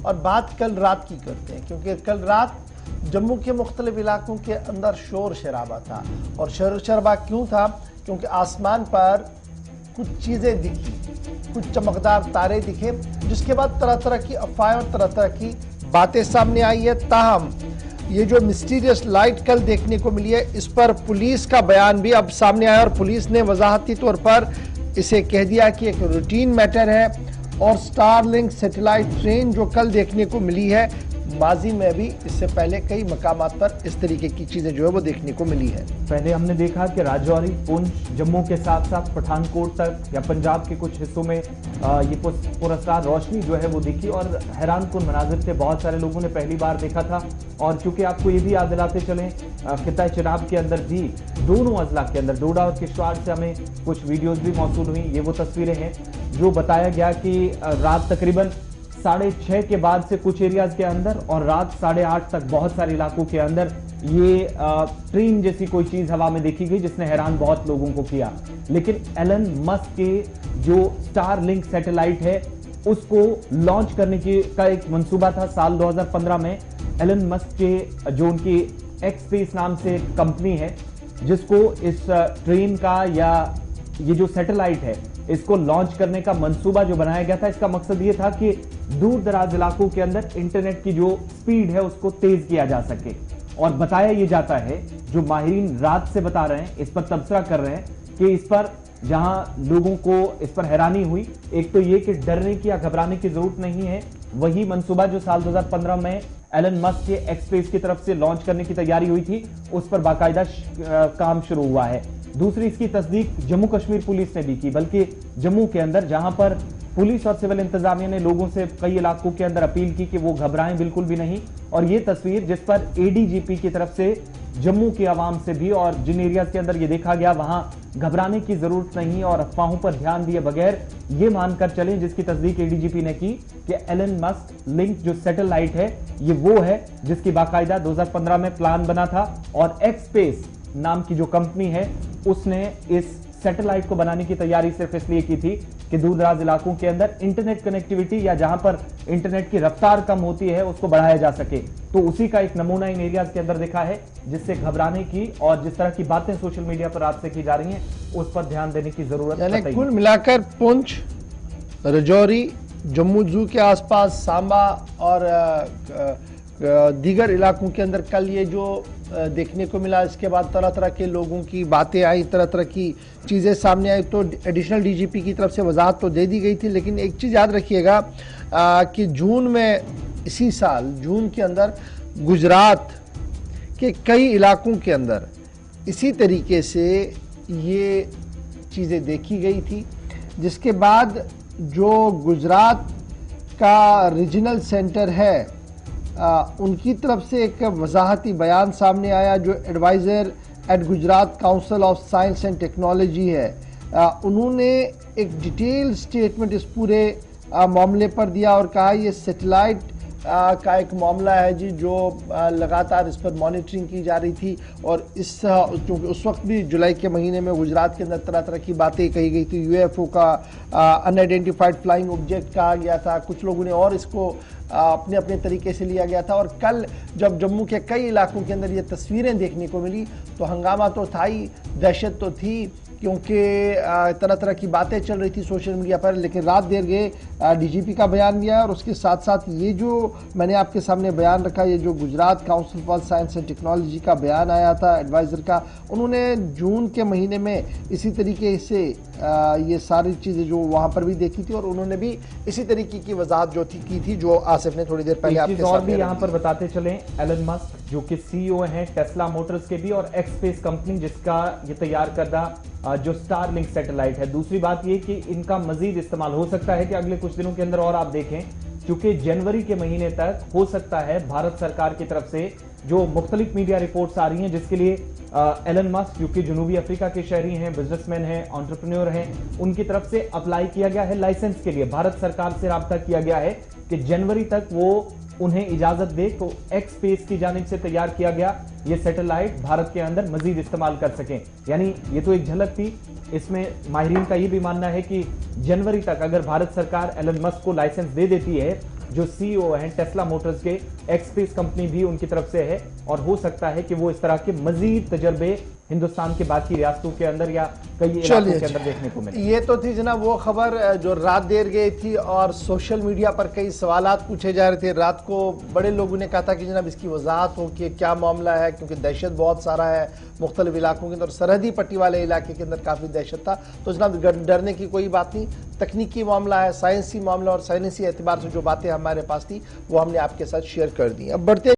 और बात कल रात की करते हैं, क्योंकि कल रात जम्मू के मुख्तलिफ इलाकों के अंदर शोर शराबा था। और शोर शराबा क्यों था? क्योंकि आसमान पर कुछ चीज़ें दिखी, कुछ चमकदार तारे दिखे, जिसके बाद तरह तरह की अफवाहें और तरह तरह की बातें सामने आई है। ताहम ये जो मिस्टीरियस लाइट कल देखने को मिली है, इस पर पुलिस का बयान भी अब सामने आया और पुलिस ने वजाहती तौर पर इसे कह दिया कि एक रूटीन मैटर है। और स्टारलिंक सैटेलाइट ट्रेन जो कल देखने को मिली है, माजी में भी इससे पहले कई मकामात पर इस तरीके की चीजें जो है वो देखने को मिली है। पहले हमने देखा कि राजौरी, पुंछ, जम्मू के साथ साथ पठानकोट तक या पंजाब के कुछ हिस्सों में ये पुरस्कार रोशनी जो है वो दिखी और हैरानकुन मनाजिर थे। बहुत सारे लोगों ने पहली बार देखा था। और चूंकि आपको ये भी याद दिलाते चलें, खिता चिनाब के अंदर भी दोनों अजला के अंदर डोडा और किश्तवाड़ से हमें कुछ वीडियोज भी मौसूल हुई। ये वो तस्वीरें हैं जो बताया गया कि रात तकरीबन 6:30 के बाद से कुछ एरियाज के अंदर और रात 8:30 तक बहुत सारे इलाकों के अंदर ये ट्रेन जैसी कोई चीज हवा में देखी गई, जिसने हैरान बहुत लोगों को किया। लेकिन एलन मस्क के जो स्टारलिंक सैटेलाइट है उसको लॉन्च करने का एक मंसूबा था साल 2015 में। एलन मस्क के जो उनकी एक्सपेस नाम से कंपनी है, जिसको इस ट्रेन का या ये जो सैटेलाइट है इसको लॉन्च करने का मंसूबा जो बनाया गया था, इसका मकसद ये था कि दूर दराज इलाकों के अंदर इंटरनेट की जो स्पीड है उसको तेज किया जा सके। और बताया ये जाता है, जो माहिरीन रात से बता रहे हैं, इस पर तबसरा कर रहे हैं कि इस पर जहां लोगों को इस पर हैरानी हुई, एक तो ये कि डरने की या घबराने की जरूरत नहीं है। वही मंसूबा जो साल 2015 में एलन मस्क के एक्सपेस की तरफ से लॉन्च करने की तैयारी हुई थी, उस पर बाकायदा काम शुरू हुआ है। दूसरी, इसकी तस्दीक जम्मू कश्मीर पुलिस ने भी की, बल्कि जम्मू के अंदर जहां पर पुलिस और सिविल इंतजामिया ने लोगों से कई इलाकों के अंदर अपील की कि वो घबराएं बिल्कुल भी नहीं। और ये तस्वीर जिस पर एडीजीपी की तरफ से जम्मू की आवाम से भी और जिन एरियाज के अंदर ये देखा गया वहां घबराने की जरूरत नहीं और अफवाहों पर ध्यान दिए बगैर ये मानकर चलें, जिसकी तस्दीक एडीजीपी ने की कि एलन मस्क लिंक जो सैटेलाइट है ये वो है जिसकी बाकायदा 2015 में प्लान बना था। और एक्सपेस नाम की जो कंपनी है उसने इस सैटेलाइट को बनाने की तैयारी सिर्फ इसलिए की थी कि दूर दराज इलाकों के अंदर इंटरनेट कनेक्टिविटी या जहां पर इंटरनेट की रफ्तार कम होती है उसको बढ़ाया जा सके। तो उसी का एक नमूना इन एरियाज के अंदर देखा है, जिससे घबराने की और जिस तरह की बातें सोशल मीडिया पर आपसे की जा रही हैं उस पर ध्यान देने की जरूरत है। कुल मिलाकर पुंछ, राजौरी, जम्मू जू के आसपास, सांबा और दीगर इलाकों के अंदर कल ये जो देखने को मिला, इसके बाद तरह तरह के लोगों की बातें आई, तरह तरह की चीज़ें सामने आई। तो एडिशनल डीजीपी की तरफ से वजाहत तो दे दी गई थी, लेकिन एक चीज़ याद रखिएगा कि जून में, इसी साल जून के अंदर गुजरात के कई इलाकों के अंदर इसी तरीके से ये चीज़ें देखी गई थी, जिसके बाद जो गुजरात का रीजनल सेंटर है उनकी तरफ से एक वजाहती बयान सामने आया। जो adviser at Gujarat Council of Science and Technology है, उन्होंने एक डिटेल स्टेटमेंट इस पूरे मामले पर दिया और कहा ये सैटेलाइट का एक मामला है जी, जो लगातार इस पर मॉनिटरिंग की जा रही थी। और क्योंकि उस वक्त भी जुलाई के महीने में गुजरात के अंदर तरह तरह की बातें कही गई थी, यूएफओ का अनआइडेंटिफाइड फ्लाइंग ऑब्जेक्ट कहा गया था, कुछ लोगों ने और इसको अपने अपने तरीके से लिया गया था। और कल जब जम्मू के कई इलाकों के अंदर ये तस्वीरें देखने को मिली तो हंगामा तो था ही, दहशत तो थी, क्योंकि तरह तरह की बातें चल रही थी सोशल मीडिया पर। लेकिन रात देर गए डीजीपी का बयान भी आया और उसके साथ साथ ये जो मैंने आपके सामने बयान रखा, ये जो Gujarat council for science and technology का बयान आया था एडवाइज़र का, उन्होंने जून के महीने में इसी तरीके से ये सारी चीज़ें जो वहाँ पर भी देखी थी और उन्होंने भी इसी तरीके की वजाहत जो की थी, जो आसिफ ने थोड़ी देर पहले आपके और भी यहाँ पर बताते चले। एलन मस्क जो कि सीईओ हैं टेस्ला मोटर्स के भी, और एक्सपेस कंपनी जिसका ये तैयार करदा जो स्टारलिंक सैटेलाइट है। दूसरी बात ये कि इनका मजीद इस्तेमाल हो सकता है कि अगले कुछ दिनों के अंदर, और आप देखें क्योंकि जनवरी के महीने तक हो सकता है भारत सरकार की तरफ से जो मुख्तलिफ मीडिया रिपोर्ट्स आ रही हैं, जिसके लिए एलन मस्क जो कि जनूबी अफ्रीका के शहरी हैं, बिजनेसमैन हैं, एंटरप्रेन्योर हैं, उनकी तरफ से अप्लाई किया गया है लाइसेंस के लिए। भारत सरकार से राब्ता किया गया है कि जनवरी तक वो उन्हें इजाजत दे तो एक्सपेस की जानिब से तैयार किया गया ये सैटेलाइट भारत के अंदर मजीद इस्तेमाल कर सकें। यानी ये तो एक झलक थी, इसमें माहिरीन का ये भी मानना है कि जनवरी तक अगर भारत सरकार एलन मस्क को लाइसेंस दे देती है जो सीईओ हैं टेस्ला मोटर्स के, एक्सपेस कंपनी भी उनकी तरफ से है, और हो सकता है कि वो इस तरह के मजीद तजर्बे हिंदुस्तान के बाकी रियासतों के अंदर या कई इलाकों के अंदर देखने को मिले। ये तो थी जनाब वो खबर जो रात देर गई थी और सोशल मीडिया पर कई सवालात पूछे जा रहे थे। रात को बड़े लोगों ने कहा था कि जनाब इसकी वजाहत हो कि क्या मामला है, क्योंकि दहशत बहुत सारा है मुख्तलिफ इलाकों के अंदर, सरहदी पट्टी वाले इलाके के अंदर काफ़ी दहशत था। तो जनाब डरने की कोई बात नहीं, तकनीकी मामला है, साइंसी मामला, और साइंसी एतबार से जो बातें हमारे पास थी वो हमने आपके साथ शेयर कर दी। अब बढ़ते